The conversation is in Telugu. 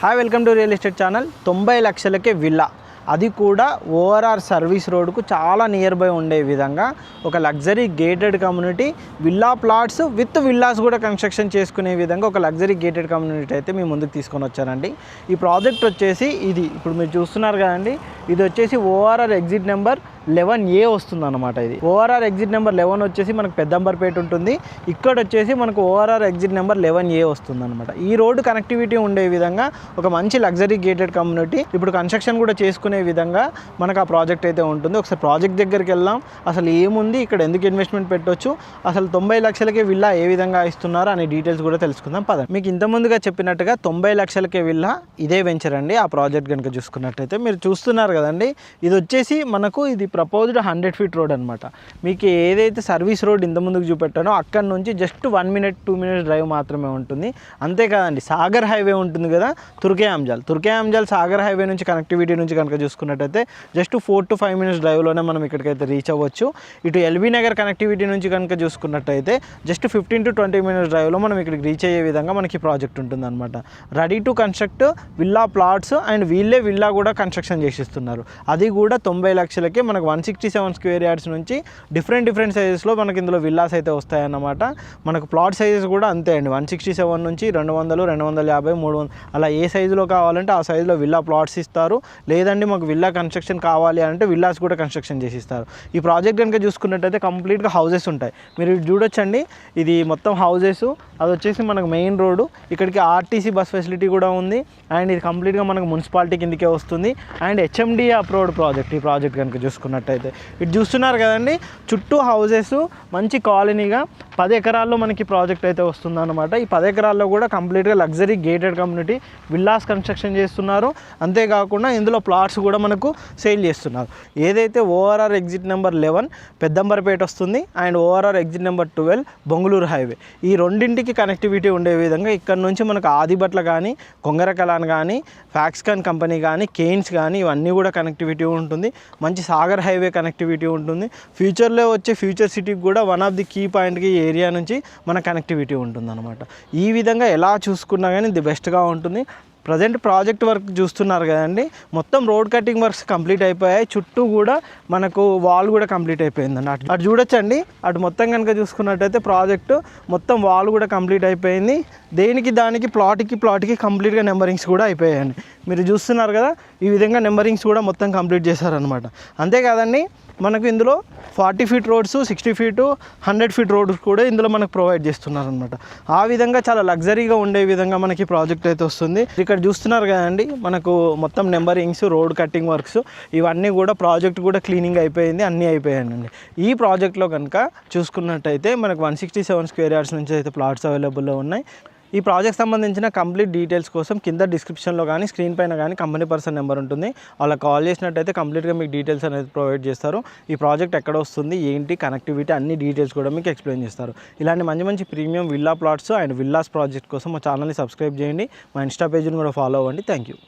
Hi welcome to real estate channel. 90 లక్షలకే విల్లా, అది కూడా ఓఆర్ఆర్ సర్వీస్ రోడ్కు చాలా నియర్ బై ఉండే విధంగా ఒక luxury gated community, villa plots with villas కూడా కన్స్ట్రక్షన్ చేసుకునే విధంగా ఒక లగ్జరీ గేటెడ్ కమ్యూనిటీ అయితే మీ ముందుకు తీసుకొని వచ్చానండి. ఈ ప్రాజెక్ట్ వచ్చేసి ఇది ఇప్పుడు మీరు చూస్తున్నారు కదండి, ఇది వచ్చేసి ఓఆర్ఆర్ ఎగ్జిట్ నెంబర్ 11A వస్తుంది అనమాట. ఇది ఓఆర్ఆర్ ఎగ్జిట్ నెంబర్ 11 వచ్చేసి మనకు పెద్దంబర్పేట ఉంటుంది. ఇక్కడ వచ్చేసి మనకు ఓఆర్ఆర్ ఎగ్జిట్ నెంబర్ 11A వస్తుంది అనమాట. ఈ రోడ్డు కనెక్టివిటీ ఉండే విధంగా ఒక మంచి లగ్జరీ గేటెడ్ కమ్యూనిటీ ఇప్పుడు కన్స్ట్రక్షన్ కూడా చేసుకునే విధంగా మనకు ఆ ప్రాజెక్ట్ అయితే ఉంటుంది. ఒకసారి ప్రాజెక్ట్ దగ్గరికి వెళ్దాం, అసలు ఏముంది ఇక్కడ, ఎందుకు ఇన్వెస్ట్మెంట్ పెట్టవచ్చు, అసలు 90 లక్షలకే విల్లా ఏ విధంగా ఇస్తున్నారు అనే డీటెయిల్స్ కూడా తెలుసుకుందాం పద. మీకు ఇంత ముందుగా చెప్పినట్టుగా 90 లక్షలకే విల్లా ఇదే వెంచర్ అండి. ఆ ప్రాజెక్ట్ కనుక చూసుకున్నట్టయితే మీరు చూస్తున్నారు కదండి, ఇది వచ్చేసి మనకు ఇది ప్రపోజ్డ్ 100 feet రోడ్ అనమాట. మీకు ఏదైతే సర్వీస్ రోడ్ ఇంత ముందుకు చూపెట్టానో అక్కడ నుంచి జస్ట్ 1 minute 2 minutes డ్రైవ్ మాత్రమే ఉంటుంది. అంతేకాదండి, సాగర్ హైవే ఉంటుంది కదా, తుర్కే-అంజాల్ సాగర్ హైవే నుంచి కనెక్టివిటీ నుంచి కనుక చూసుకున్నట్టయితే జస్ట్ 4 to 5 minutes డ్రైవ్లోనే మనం ఇక్కడికైతే రీచ్ అవ్వచ్చు. ఇటు ఎల్బీ నగర్ కనెక్టివిటీ నుంచి కనుక చూసుకున్నట్టయితే జస్ట్ 15 to 20 minutes డ్రైవ్లో మనం ఇక్కడికి రీచ్ అయ్యే విధంగా మనకి ప్రాజెక్ట్ ఉంటుంది అనమాట. Ready to construct villa plots and వీళ్ళే విల్లా కూడా కన్స్ట్రక్షన్ చేసిస్తున్నారు. అది కూడా 90 లక్షలకే మనకు 167 square yards నుంచి డిఫరెంట్ సైజెస్లో మనకి ఇందులో విల్లాస్ అయితే వస్తాయన్నమాట. మనకు ప్లాట్ సైజెస్ కూడా అంతే అండి, 167 నుంచి 200, 250, 300 అలా ఏ సైజులో కావాలంటే ఆ సైజులో విల్లా ప్లాట్స్ ఇస్తారు. లేదండి మాకు విల్లా కన్స్ట్రక్షన్ కావాలి అంటే విల్లాస్ కూడా కన్స్ట్రక్షన్ చేసి ఇస్తారు. ఈ ప్రాజెక్ట్ కనుక చూసుకున్నట్టయితే కంప్లీట్గా హౌసెస్ ఉంటాయి. మీరు చూడొచ్చండి, ఇది మొత్తం హౌసెస్. అది వచ్చేసి మనకు మెయిన్ రోడ్డు, ఇక్కడికి ఆర్టీసీ బస్ ఫెసిలిటీ కూడా ఉంది. అండ్ ఇది కంప్లీట్గా మనకు మున్సిపాలిటీ కిందకే వస్తుంది. And HMDA approved project. ఈ ప్రాజెక్ట్ కనుక చూసుకున్నట్టయితే ఇటు చూస్తున్నారు కదండి, చుట్టూ హౌసెస్, మంచి కాలనీగా 10 ఎకరాల్లో మనకి ప్రాజెక్ట్ అయితే వస్తుంది అనమాట. ఈ 10 ఎకరాల్లో కూడా కంప్లీట్గా luxury gated community villas construction చేస్తున్నారు. అంతేకాకుండా ఇందులో ప్లాట్స్ కూడా మనకు సేల్ చేస్తున్నారు. ఏదైతే ఓఆర్ఆర్ ఎగ్జిట్ నెంబర్ 11 పెద్దంబర్పేట వస్తుంది and ORR exit number 12 Bongulur highway, ఈ రెండింటికి కనెక్టివిటీ ఉండే విధంగా ఇక్కడ నుంచి మనకు ఆదిబట్ల కానీ, కొంగరకలాన్ కానీ, ఫ్యాక్స్కాన్ కంపెనీ కానీ, కేన్స్ కానీ ఇవన్నీ కూడా కనెక్టివిటీ ఉంటుంది. మంచి సాగర్ హైవే కనెక్టివిటీ ఉంటుంది. ఫ్యూచర్లో వచ్చే ఫ్యూచర్ సిటీకి కూడా వన్ ఆఫ్ ది కీ పాయింట్కి ఏరియా నుంచి మన కనెక్టివిటీ ఉంటుంది అనమాట. ఈ విధంగా ఎలా చూసుకున్నా కానీ ఇది బెస్ట్గా ఉంటుంది. ప్రజెంట్ ప్రాజెక్ట్ వర్క్ చూస్తున్నారు కదండి, మొత్తం రోడ్ కటింగ్ వర్క్స్ కంప్లీట్ అయిపోయాయి. చుట్టూ కూడా మనకు వాల్ కూడా కంప్లీట్ అయిపోయిందండి. అటు చూడొచ్చండి, అటు మొత్తం కనుక చూసుకున్నట్టయితే ప్రాజెక్టు మొత్తం వాల్ కూడా కంప్లీట్ అయిపోయింది. దానికి ప్లాట్కి కంప్లీట్గా నెంబరింగ్స్ కూడా అయిపోయాయండి. మీరు చూస్తున్నారు కదా, ఈ విధంగా నెంబరింగ్స్ కూడా మొత్తం కంప్లీట్ చేశారనమాట. అంతేకాదండి, మనకు ఇందులో 40 feet roads, 60 feet, 100 feet roads కూడా ఇందులో మనకు ప్రొవైడ్ చేస్తున్నారనమాట. ఆ విధంగా చాలా లగ్జరీగా ఉండే విధంగా మనకి ప్రాజెక్ట్ అయితే వస్తుంది. ఇక్కడ చూస్తున్నారు కదండి, మనకు మొత్తం నెంబరింగ్స్, రోడ్ కట్టింగ్ వర్క్స్ ఇవన్నీ కూడా ప్రాజెక్ట్ కూడా క్లీనింగ్ అయిపోయింది, అన్నీ అయిపోయాయండి. ఈ ప్రాజెక్ట్లో కనుక చూసుకున్నట్టయితే మనకు 167 square yards నుంచి అయితే ప్లాట్స్ అవైలబుల్లో ఉన్నాయి. ఈ ప్రాజెక్ట్ సంబంధించిన కంప్లీట్ డీటెయిల్స్ కోసం కింద డిస్క్రిప్షన్లో కానీ స్క్రీన్ పైన కానీ కంపెనీ పర్సన్ నెంబర్ ఉంటుంది. వాళ్ళకి కాల్ చేసినట్టయితే కంప్లీట్గా మీకు డీటెయిల్స్ అనేది ప్రొవైడ్ చేస్తారు. ఈ ప్రాజెక్ట్ ఎక్కడ వస్తుంది, ఏంటి, కనెక్టివిటీ అన్ని డీటెయిల్స్ కూడా మీకు ఎక్స్ప్లెయిన్ చేస్తారు. ఇలాంటి మంచి premium villa plots and villas project కోసం మా ఛానల్ని సబ్స్క్రైబ్ చేయండి. మా ఇన్స్టా పేజ్ని కూడా ఫాలో అవ్వండి. Thank you.